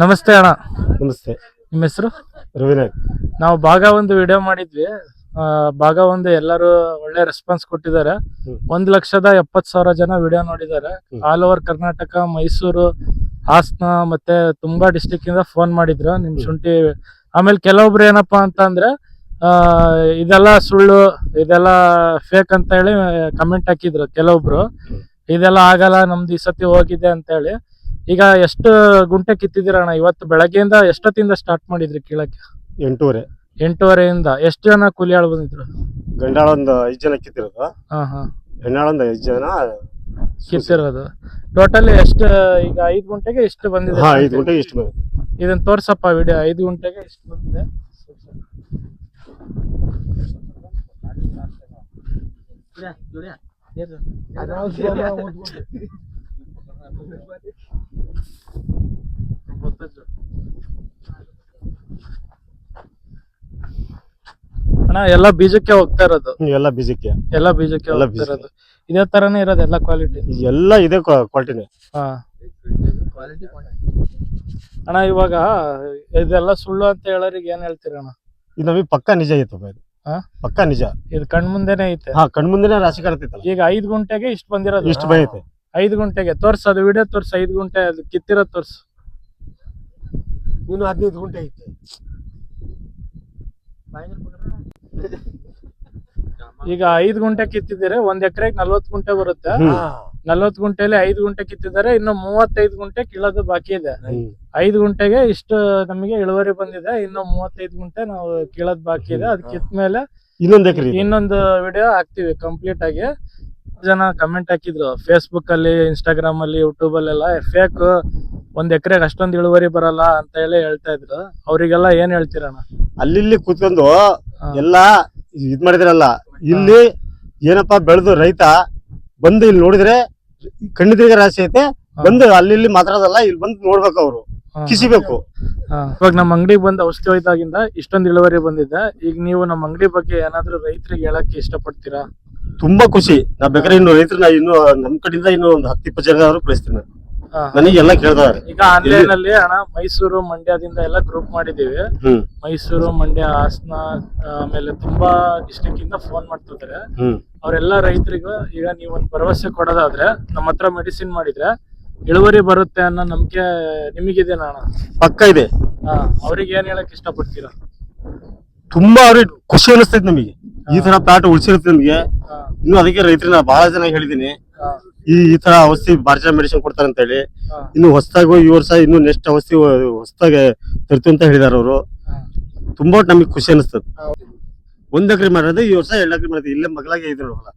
ನಮಸ್ತೆ ಅಣ್ಣ. ನಮಸ್ತೆ. ನಿಮ್ಮ ಹೆಸರು? ರವಿನಾಯಕ್. ನಾವು ಭಾಗ ಒಂದು ವಿಡಿಯೋ ಮಾಡಿದ್ವಿ. ಭಾಗ ಒಂದು ಎಲ್ಲರೂ ಒಳ್ಳೆ ರೆಸ್ಪಾನ್ಸ್ ಕೊಟ್ಟಿದ್ದಾರೆ. 1,70,000 ಜನ ವಿಡಿಯೋ ನೋಡಿದ್ದಾರೆ. ಆಲ್ ಓವರ್ ಕರ್ನಾಟಕ, ಮೈಸೂರು, ಹಾಸನ ಮತ್ತೆ ತುಂಬಾ ಡಿಸ್ಟಿಕ್ ಇಂದ ಫೋನ್ ಮಾಡಿದ್ರು ನಿಮ್ ಶುಂಠಿ. ಆಮೇಲೆ ಕೆಲವೊಬ್ರು ಏನಪ್ಪಾ ಅಂತ ಅಂದ್ರೆ ಇದೆಲ್ಲ ಸುಳ್ಳು, ಇದೆಲ್ಲ ಫೇಕ್ ಅಂತ ಹೇಳಿ ಕಮೆಂಟ್ ಹಾಕಿದ್ರು ಕೆಲವೊಬ್ರು. ಇದೆಲ್ಲ ಆಗಲ್ಲ, ನಮ್ದು ಈ ಸತಿ ಹೋಗಿದೆ ಅಂತ ಹೇಳಿ. ಈಗ ಎಷ್ಟು ಗುಂಟೆ ಕಿತ್ತಿದ್ದೀರ ಅಣ್ಣ? ಇವತ್ತು ಬೆಳಗ್ಗೆಯಿಂದ ಎಷ್ಟೊತ್ತಿಂದ ಸ್ಟಾರ್ಟ್ ಮಾಡಿದ್ರಿ ಕೀಳಕ್ಕೆ? 8:30 ಎಷ್ಟು ಜನ ಕೂಲಿಯಾಳು ಬಂದಿದ್ರು? ಗಂಡಾಳ ಒಂದು 5 ಜನ ಕಿತ್ತಿರೋದು. ಹೆಣ್ಣಾಳ ಒಂದು 5 ಜನ ಕಿತ್ತಿರೋದು. ಟೋಟಲ್ ಎಷ್ಟು? ಈಗ 5 ಗುಂಟೆಗೆ ಎಷ್ಟು ಬಂದಿದೆ? 5 ಗುಂಟೆಗೆ ಎಷ್ಟು ಬಂದಿದೆ? ಇದನ್ನ ತೋರ್ಸಪ್ಪ ವಿಡಿಯೋ. 5 ಗುಂಟೆಗೆ ಎಷ್ಟು ಬಂದಿದೆ? ಅಣ್ಣ ಎಲ್ಲ ಬೀಜಕ್ಕೆ ಹೋಗ್ತಾ ಇರೋದು? ಎಲ್ಲ ಬೀಜಕ್ಕೆ ಹೋಗ್ತಾ ಇರೋದು. ಇದೇ ತರನೇ ಇರೋದು ಎಲ್ಲ ಕ್ವಾಲಿಟಿ? ಎಲ್ಲ ಇದೇ ಕ್ವಾಲಿಟಿನೇ. ಅಣ್ಣ ಇವಾಗ ಇದೆಲ್ಲ ಸುಳ್ಳು ಅಂತ ಹೇಳೋರಿಗೆ ಏನ್ ಹೇಳ್ತೀರಣ್ಣ? ಇದು ನಮಗೆ ಪಕ್ಕಾ ನಿಜ ಐತಪ್ಪ. ಇದು ಪಕ್ಕಾ ನಿಜ. ಇದು ಕಣ್ಮುಂದೆನೆ ಐತೆ. ಕಣ್ಮುಂದೆನೆ ರಾಶಿ ಕಾಣ್ತೈತಲ್ಲ. ಈಗ 5 ಗುಂಟೆಗೆ ಇಷ್ಟು ಬಂದಿರೋದು? ಇಷ್ಟು ಬಂದೈತೆ 5 ಗುಂಟೆಗೆ. ತೋರ್ಸು ಅದು ವಿಡಿಯೋ ತೋರ್ಸು. 5 ಗುಂಟೆ ಅದು ಕಿತ್ತಿರೋದು ತೋರ್ಸು. ಇನ್ನು 15 ಗುಂಟೆ ಐತೆ. ಈಗ 5 ಗುಂಟೆ ಕಿತ್ತಿದ್ದಾರೆ. 1 ಎಕರೆಗೆ 40 ಗುಂಟೆ ಬರುತ್ತೆ. 40 ಗುಂಟೆಯಲ್ಲಿ 5 ಗುಂಟೆ ಕಿತ್ತಿದ್ದಾರೆ. ಇನ್ನು 35 ಗುಂಟೆ ಕೀಳೋದು ಬಾಕಿ ಇದೆ. 5 ಗುಂಟೆಗೆ ಇಷ್ಟು ನಮಗೆ ಇಳುವರಿ ಬಂದಿದೆ. ಇನ್ನು 35 ಗುಂಟೆ ನಾವು ಕೀಳೋದ್ ಬಾಕಿ ಇದೆ. ಅದ್ ಕಿತ್ತ ಮೇಲೆ ಇನ್ನೊಂದು ವಿಡಿಯೋ ಹಾಕ್ತಿವಿ ಕಂಪ್ಲೀಟ್ ಆಗಿ. ಜನ ಕಮೆಂಟ್ ಹಾಕಿದ್ರು ಫೇಸ್ಬುಕ್ ಅಲ್ಲಿ, ಇನ್ಸ್ಟಾಗ್ರಾಮ್ ಅಲ್ಲಿ, ಯೂಟ್ಯೂಬ್ ಅಲ್ಲೆಲ್ಲ ಫೇಕ್, 1 ಎಕರೆಗೆ ಅಷ್ಟೊಂದು ಇಳುವರಿ ಬರಲ್ಲ ಅಂತ ಹೇಳಿ ಹೇಳ್ತಾ ಇದ್ರು. ಅವ್ರಿಗೆಲ್ಲ ಏನ್ ಹೇಳ್ತೀರಣ್ಣ? ಅಲ್ಲಿ ಕೂತ್ಕೊಂಡು ಎಲ್ಲ ಇದ್ ಮಾಡಿದ್ರಲ್ಲ. ಇಲ್ಲಿ ಏನಪ್ಪಾ ಬೆಳೆದು ರೈತ ಬಂದು ಇಲ್ಲಿ ನೋಡಿದ್ರೆ ಕಣ್ಣಿದ್ರಿಗೆ ರಾಶಿ ಐತೆ. ಬಂದು ಅಲ್ಲಿ ಮಾತಾಡೋದಲ್ಲ, ಇಲ್ಲಿ ಬಂದು ನೋಡ್ಬೇಕು, ಅವ್ರು ಕಿಸಿಬೇಕು. ಇವಾಗ ನಮ್ಮ ಅಂಗಡಿಗೆ ಬಂದು ಔಷಧಿ ಹೋಯ್ದಾಗಿಂದ ಇಷ್ಟೊಂದು ಇಳುವರಿ ಬಂದಿದೆ. ಈಗ ನೀವು ನಮ್ಮ ಅಂಗಡಿ ಬಗ್ಗೆ ಏನಾದ್ರು ರೈತರಿಗೆ ಹೇಳಕ್ಕೆ ಇಷ್ಟಪಡ್ತೀರಾ? ತುಂಬಾ ಖುಷಿ. ನಾ ಬೇಕಾದ್ರೆ ಇನ್ನು ರೈತರನ್ನ ಇನ್ನು ನಮ್ ಕಡೆಯಿಂದ ಇನ್ನು ಒಂದು 10-20 ಜನ ಆದ್ರೂ ಕಳಿಸ್ತೀನಿ. ನನಗೆ ಎಲ್ಲ ಕೇಳ್ದವ್ರೆ. ಈಗ ಆನ್ಲೈನ್ ಅಲ್ಲಿ ಅಣ್ಣ ಮೈಸೂರು, ಮಂಡ್ಯದಿಂದ ಎಲ್ಲ ಗ್ರೂಪ್ ಮಾಡಿದೀವಿ. ಮೈಸೂರು, ಮಂಡ್ಯ, ಹಾಸನ, ಆಮೇಲೆ ತುಂಬಾ ಡಿಸ್ಟ್ರಿಕ್ಟ್ ಇಂದ ಫೋನ್ ಮಾಡ್ತಿದ್ದಾರೆ. ಅವರೆಲ್ಲ ರೈತರಿಗೂ ಈಗ ನೀವು ಒಂದು ಭರವಸೆ ಕೊಡೋದಾದ್ರೆ, ನಮ್ಮ ಹತ್ರ ಮೆಡಿಸಿನ್ ಮಾಡಿದ್ರೆ ಇಳುವರಿ ಬರುತ್ತೆ ಅನ್ನೋ ನಂಬಿಕೆ ನಿಮಗಿದೇನಾ ಅಣ್ಣ? ಪಕ್ಕ ಇದೆ. ಅವ್ರಿಗೆ ಏನ್ ಹೇಳಕ್ ಇಷ್ಟಪಡ್ತೀರಾ? ತುಂಬಾ ಅವ್ರಿಗೆ ಖುಷಿ ಅನಿಸ್ತೈತಿ ನಮಗೆ. ಈ ತರ ಪ್ಲಾಟ್ ಉಳಿಸಿರುತ್ತೆ ನಮ್ಗೆ. ಇನ್ನು ಅದಕ್ಕೆ ರೈತರನ್ನ ಬಹಳ ಜನ ಹೇಳಿದೀನಿ, ಈ ತರ ಔಷಧಿ ಬಾರ್ಜಾ ಮೆಡಿಸಿನ್ ಕೊಡ್ತಾರೆ ಅಂತ ಹೇಳಿ. ಇನ್ನು ಹೊಸದಾಗಿ ಈ ವರ್ಷ ಇನ್ನು ನೆಕ್ಸ್ಟ್ ಔಷಧಿ ಹೊಸದಾಗಿ ತರ್ತೀವಿ ಅಂತ ಹೇಳಿದಾರ ಅವರು. ತುಂಬಾ ನಮಗೆ ಖುಷಿ ಅನಿಸ್ತದೆ. 1 ಎಕರೆ ಮಾಡೋದು ಈ ವರ್ಷ 2 ಎಕರೆ ಮಾಡಿದ್ವಿ. ಇಲ್ಲೇ ಮಗಳಾಗಿ ಇದ್ರು ಹೊಲ.